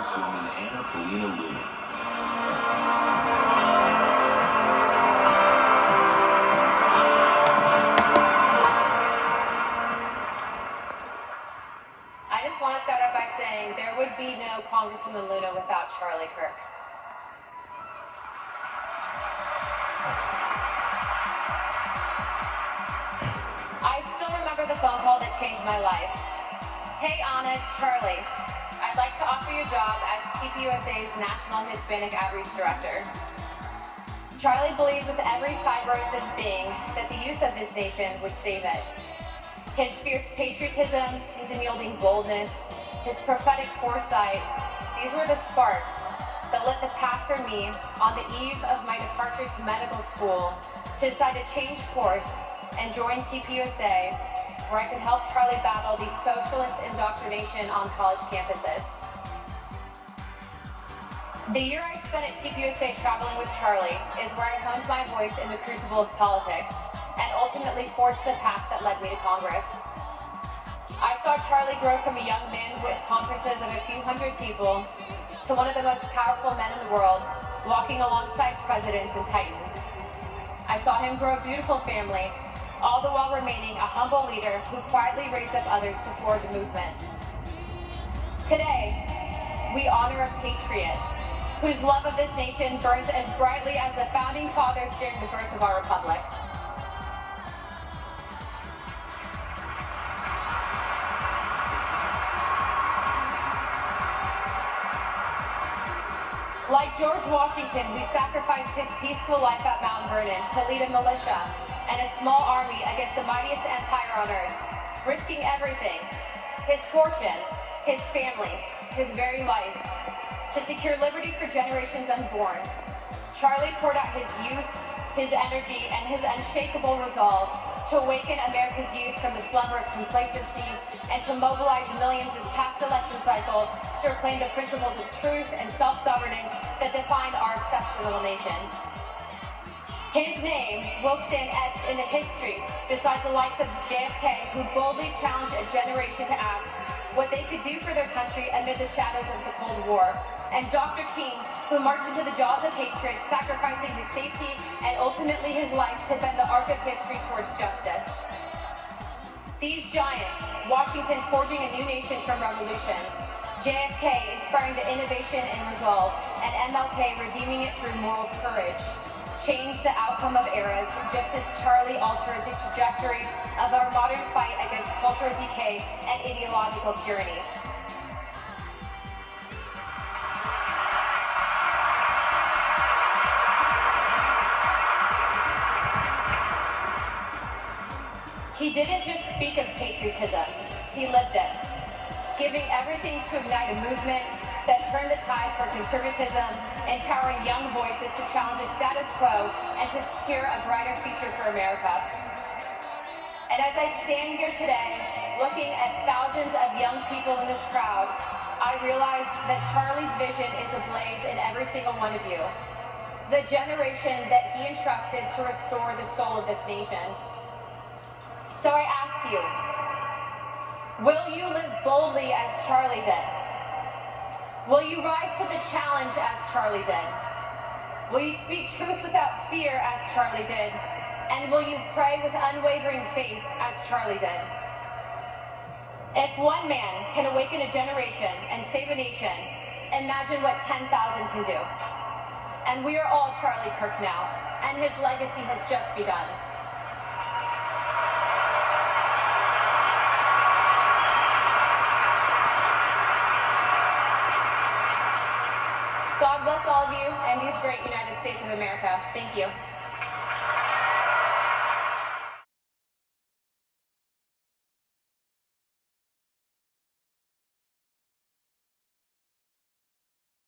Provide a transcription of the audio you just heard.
Congresswoman Paulina. I just want to start out by saying there would be no Congresswoman Luna without Charlie Kirk. I still remember the phone call that changed my life. Hey Anna, it's Charlie. I'd like to offer you a job as TPUSA's National Hispanic Outreach Director. Charlie believes with every fiber of his being that the youth of this nation would save it. His fierce patriotism, his unyielding boldness, his prophetic foresight, these were the sparks that lit the path for me on the eve of my departure to medical school to decide to change course and join TPUSA, where I could help Charlie battle the socialist indoctrination on college campuses. The year I spent at TPUSA traveling with Charlie is where I honed my voice in the crucible of politics and ultimately forged the path that led me to Congress. I saw Charlie grow from a young man with conferences of a few hundred people to one of the most powerful men in the world, walking alongside presidents and titans. I saw him grow a beautiful family, all the while remaining a humble leader who quietly raised up others to forward the movement. Today, we honor a patriot whose love of this nation burns as brightly as the founding fathers during the birth of our republic. Like George Washington, who sacrificed his peaceful life at Mount Vernon to lead a militia and a small army against the mightiest empire on earth, risking everything, his fortune, his family, his very life, to secure liberty for generations unborn. Charlie poured out his youth, his energy, and his unshakable resolve to awaken America's youth from the slumber of complacency and to mobilize millions this past election cycle to reclaim the principles of truth and self-governance that defined our exceptional nation. His name will stand etched into history beside the likes of JFK, who boldly challenged a generation to ask what they could do for their country amid the shadows of the Cold War, and Dr. King, who marched into the jaws of hatred, sacrificing his safety and ultimately his life to bend the arc of history towards justice. These giants, Washington forging a new nation from revolution, JFK inspiring the innovation and resolve, and MLK redeeming it through moral courage, changed the outcome of eras, just as Charlie altered the trajectory of our modern fight against cultural decay and ideological tyranny. He didn't just speak of patriotism, he lived it, giving everything to ignite a movement that turned the tide for conservatism, empowering young voices to challenge the status quo and to secure a brighter future for America. And as I stand here today, looking at thousands of young people in this crowd, I realize that Charlie's vision is ablaze in every single one of you. The generation that he entrusted to restore the soul of this nation. So I ask you, will you live boldly as Charlie did? Will you rise to the challenge as Charlie did? Will you speak truth without fear as Charlie did? And will you pray with unwavering faith as Charlie did? If one man can awaken a generation and save a nation, imagine what 10,000 can do. And we are all Charlie Kirk now, and his legacy has just begun. God bless all of you and these great United States of America. Thank you.